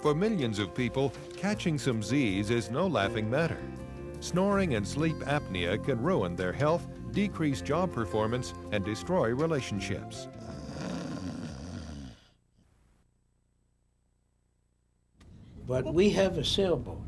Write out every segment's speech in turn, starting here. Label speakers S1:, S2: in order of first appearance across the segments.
S1: For millions of people, catching some Z's is no laughing matter. Snoring and sleep apnea can ruin their health, decrease job performance, and destroy relationships.
S2: But we have a sailboat,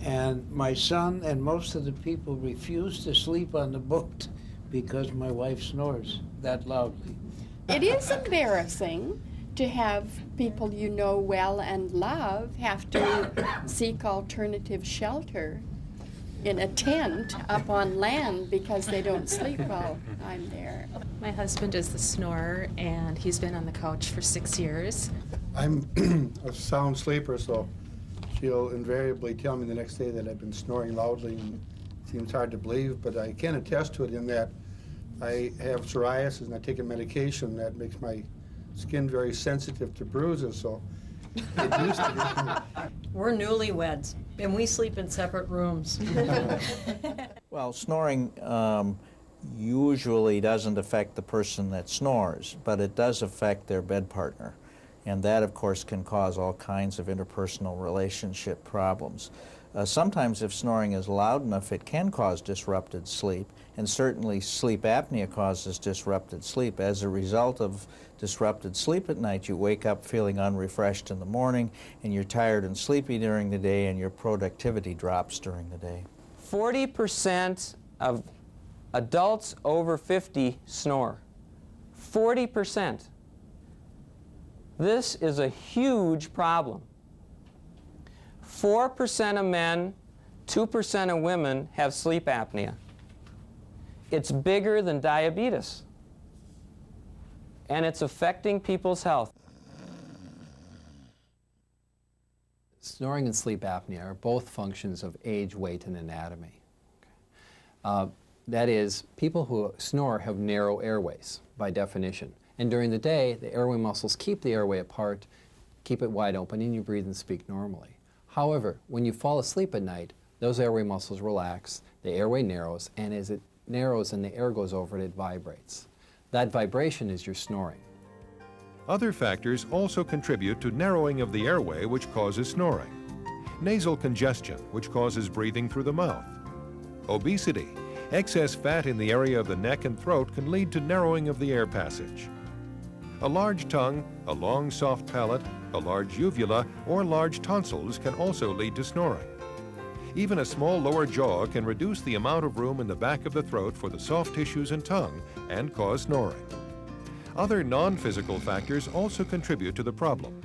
S2: and my son and most of the people refuse to sleep on the boat because my wife snores that loudly.
S3: It is embarrassing to have people you know well and love have to seek alternative shelter in a tent up on land because they don't sleep while I'm there.
S4: My husband is the snorer, and he's been on the couch for 6 years.
S5: I'm a sound sleeper, so she'll invariably tell me the next day that I've been snoring loudly, and it seems hard to believe, but I can attest to it in that I have psoriasis and I take a medication that makes my skin very sensitive to bruises, so it used to be.
S6: We're newlyweds, and we sleep in separate rooms.
S7: Well, snoring usually doesn't affect the person that snores, but it does affect their bed partner. And that, of course, can cause all kinds of interpersonal relationship problems. Sometimes if snoring is loud enough, it can cause disrupted sleep, and certainly sleep apnea causes disrupted sleep. As a result of disrupted sleep at night, you wake up feeling unrefreshed in the morning, and you're tired and sleepy during the day, and your productivity drops during the day.
S8: 40% of adults over 50 snore. 40%. This is a huge problem. 4% of men, 2% of women have sleep apnea. It's bigger than diabetes, and it's affecting people's health.
S9: Snoring and sleep apnea are both functions of age, weight, and anatomy. That is, people who snore have narrow airways, by definition. And during the day, the airway muscles keep the airway apart, keep it wide open, and you breathe and speak normally. However, when you fall asleep at night, those airway muscles relax, the airway narrows, and as it narrows and the air goes over it, it vibrates. That vibration is your snoring.
S1: Other factors also contribute to narrowing of the airway, which causes snoring. Nasal congestion, which causes breathing through the mouth. Obesity. Excess fat in the area of the neck and throat can lead to narrowing of the air passage. A large tongue, a long soft palate, a large uvula, or large tonsils can also lead to snoring. Even a small lower jaw can reduce the amount of room in the back of the throat for the soft tissues and tongue and cause snoring. Other non-physical factors also contribute to the problem.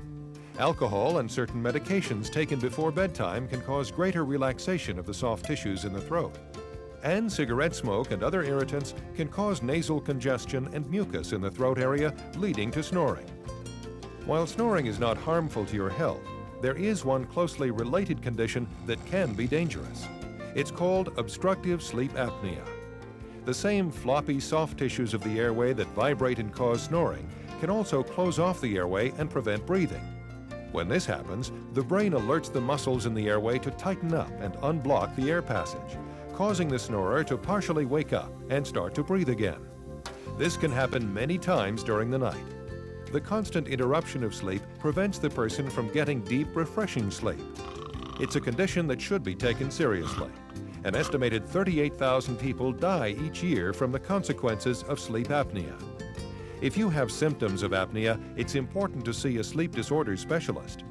S1: Alcohol and certain medications taken before bedtime can cause greater relaxation of the soft tissues in the throat. And cigarette smoke and other irritants can cause nasal congestion and mucus in the throat area, leading to snoring. While snoring is not harmful to your health, there is one closely related condition that can be dangerous. It's called obstructive sleep apnea. The same floppy soft tissues of the airway that vibrate and cause snoring can also close off the airway and prevent breathing. When this happens, the brain alerts the muscles in the airway to tighten up and unblock the air passage, causing the snorer to partially wake up and start to breathe again. This can happen many times during the night. The constant interruption of sleep prevents the person from getting deep, refreshing sleep. It's a condition that should be taken seriously. An estimated 38,000 people die each year from the consequences of sleep apnea. If you have symptoms of apnea, it's important to see a sleep disorder specialist.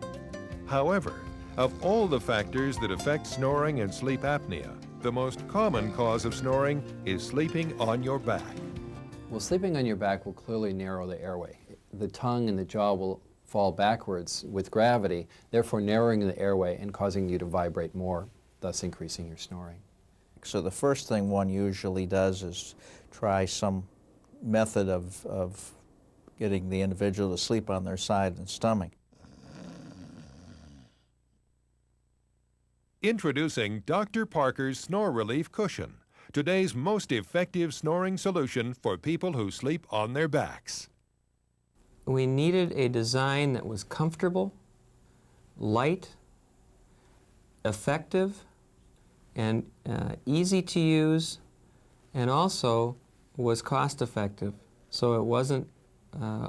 S1: However, of all the factors that affect snoring and sleep apnea, the most common cause of snoring is sleeping on your back.
S9: Well, sleeping on your back will clearly narrow the airway. The tongue and the jaw will fall backwards with gravity, therefore narrowing the airway and causing you to vibrate more, thus increasing your snoring.
S7: So the first thing one usually does is try some method of getting the individual to sleep on their side and stomach.
S1: Introducing Dr. Parker's Snore Relief Cushion, today's most effective snoring solution for people who sleep on their backs.
S8: We needed a design that was comfortable, light, effective, and easy to use, and also was cost-effective, so it wasn't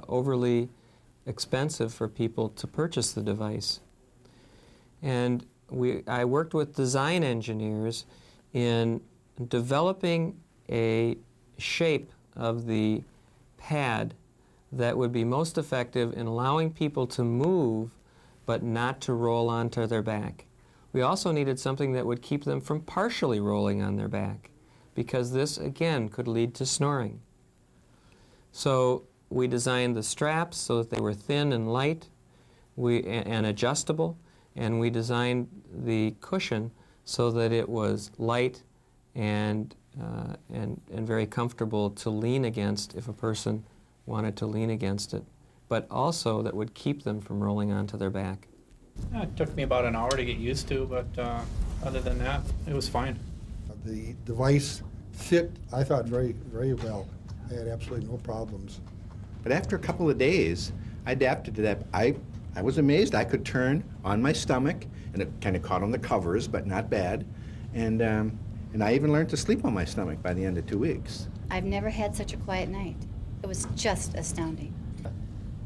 S8: overly expensive for people to purchase the device. And I worked with design engineers in developing a shape of the pad that would be most effective in allowing people to move but not to roll onto their back. We also needed something that would keep them from partially rolling on their back, because this, again, could lead to snoring. So we designed the straps so that they were thin and light and adjustable, and we designed the cushion so that it was light and very comfortable to lean against if a person wanted to lean against it, but also that would keep them from rolling onto their back.
S10: It took me about an hour to get used to, but other than that, it was fine.
S5: The device fit, I thought, very, very well. I had absolutely no problems.
S11: But after a couple of days, I adapted to that. I was amazed. I could turn on my stomach, and it kind of caught on the covers, but not bad. And I even learned to sleep on my stomach by the end of 2 weeks.
S12: I've never had such a quiet night. It was just astounding.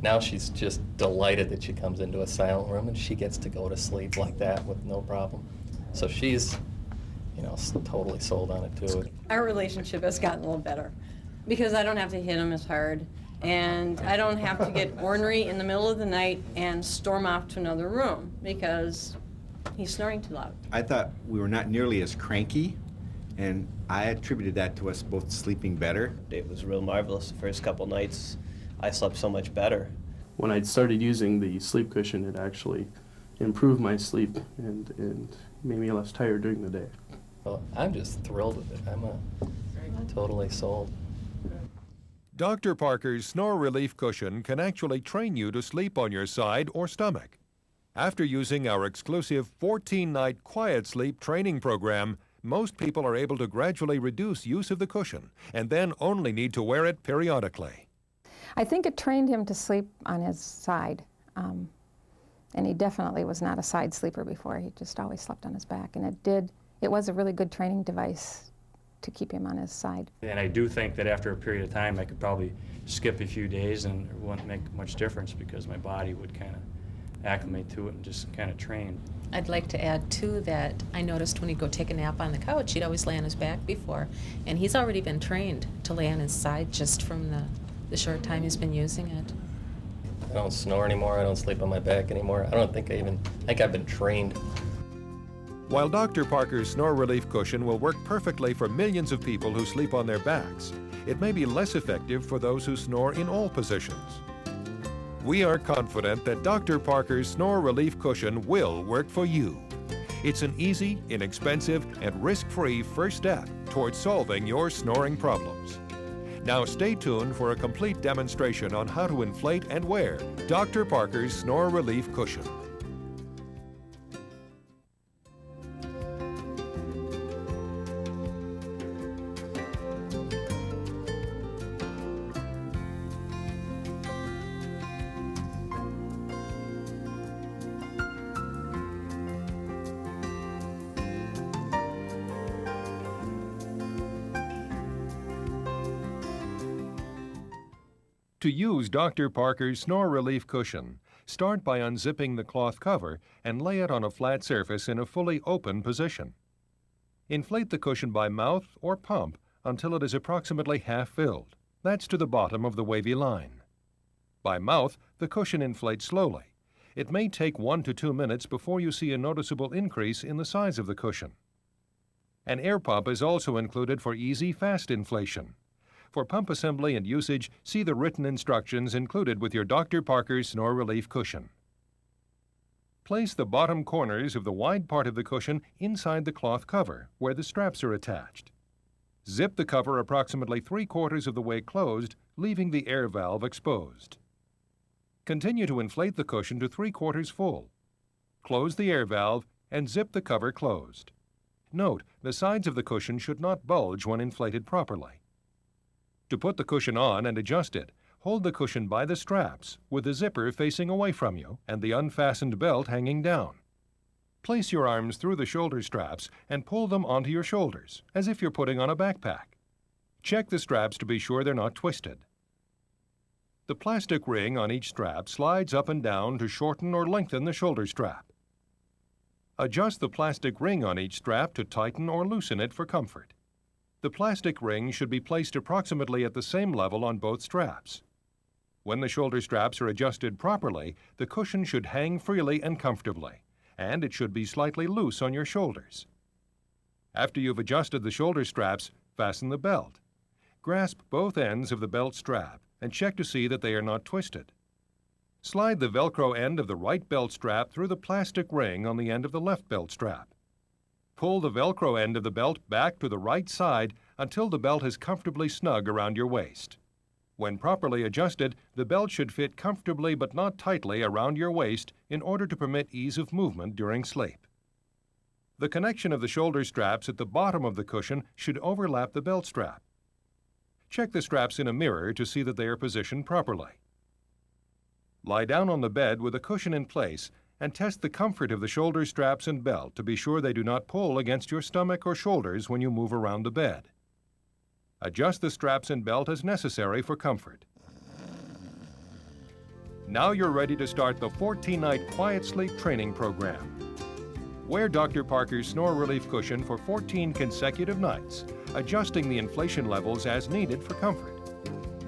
S13: Now she's just delighted that she comes into a silent room and she gets to go to sleep like that with no problem. So she's, you know, totally sold on it too.
S6: Our relationship has gotten a little better because I don't have to hit him as hard, and I don't have to get ornery in the middle of the night and storm off to another room because he's snoring too loud.
S11: I thought we were not nearly as cranky, and I attributed that to us both sleeping better.
S14: It was real marvelous the first couple nights. I slept so much better.
S15: When I started using the sleep cushion, it actually improved my sleep and made me less tired during the day.
S13: Well, I'm just thrilled with it. I'm totally sold.
S1: Dr. Parker's Snore Relief Cushion can actually train you to sleep on your side or stomach. After using our exclusive 14-night quiet sleep training program, most people are able to gradually reduce use of the cushion and then only need to wear it periodically.
S16: I think it trained him to sleep on his side, and he definitely was not a side sleeper before. He just always slept on his back, and it was a really good training device to keep him on his side.
S17: And I do think that after a period of time I could probably skip a few days and it wouldn't make much difference because my body would kind of acclimate to it and just kind of train.
S4: I'd like to add, too, that I noticed when he'd go take a nap on the couch, he'd always lay on his back before, and he's already been trained to lay on his side just from the short time he's been using it.
S13: I don't snore anymore. I don't sleep on my back anymore. I don't think I've been trained.
S1: While Dr. Parker's Snore Relief Cushion will work perfectly for millions of people who sleep on their backs, it may be less effective for those who snore in all positions. We are confident that Dr. Parker's Snore Relief Cushion will work for you. It's an easy, inexpensive, and risk-free first step towards solving your snoring problems. Now stay tuned for a complete demonstration on how to inflate and wear Dr. Parker's Snore Relief Cushion. To use Dr. Parker's Snore Relief Cushion, start by unzipping the cloth cover and lay it on a flat surface in a fully open position. Inflate the cushion by mouth or pump until it is approximately half filled. That's to the bottom of the wavy line. By mouth, the cushion inflates slowly. It may take 1 to 2 minutes before you see a noticeable increase in the size of the cushion. An air pump is also included for easy, fast inflation. For pump assembly and usage, see the written instructions included with your Dr. Parker's Snore Relief Cushion. Place the bottom corners of the wide part of the cushion inside the cloth cover, where the straps are attached. Zip the cover approximately 3/4 of the way closed, leaving the air valve exposed. Continue to inflate the cushion to 3/4 full. Close the air valve and zip the cover closed. Note, the sides of the cushion should not bulge when inflated properly. To put the cushion on and adjust it, hold the cushion by the straps with the zipper facing away from you and the unfastened belt hanging down. Place your arms through the shoulder straps and pull them onto your shoulders, as if you're putting on a backpack. Check the straps to be sure they're not twisted. The plastic ring on each strap slides up and down to shorten or lengthen the shoulder strap. Adjust the plastic ring on each strap to tighten or loosen it for comfort. The plastic ring should be placed approximately at the same level on both straps. When the shoulder straps are adjusted properly, the cushion should hang freely and comfortably, and it should be slightly loose on your shoulders. After you've adjusted the shoulder straps, fasten the belt. Grasp both ends of the belt strap and check to see that they are not twisted. Slide the Velcro end of the right belt strap through the plastic ring on the end of the left belt strap. Pull the Velcro end of the belt back to the right side until the belt is comfortably snug around your waist. When properly adjusted, the belt should fit comfortably but not tightly around your waist in order to permit ease of movement during sleep. The connection of the shoulder straps at the bottom of the cushion should overlap the belt strap. Check the straps in a mirror to see that they are positioned properly. Lie down on the bed with a cushion in place and test the comfort of the shoulder straps and belt to be sure they do not pull against your stomach or shoulders when you move around the bed. Adjust the straps and belt as necessary for comfort. Now you're ready to start the 14-night Quiet Sleep Training Program. Wear Dr. Parker's Snore Relief Cushion for 14 consecutive nights, adjusting the inflation levels as needed for comfort.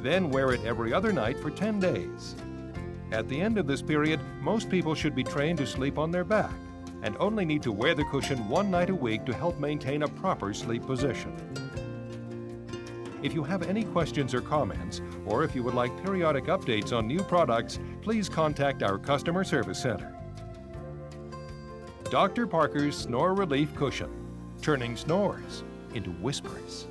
S1: Then wear it every other night for 10 days. At the end of this period, most people should be trained to sleep on their back and only need to wear the cushion one night a week to help maintain a proper sleep position. If you have any questions or comments, or if you would like periodic updates on new products, please contact our Customer Service Center. Dr. Parker's Snore Relief Cushion, turning snores into whispers.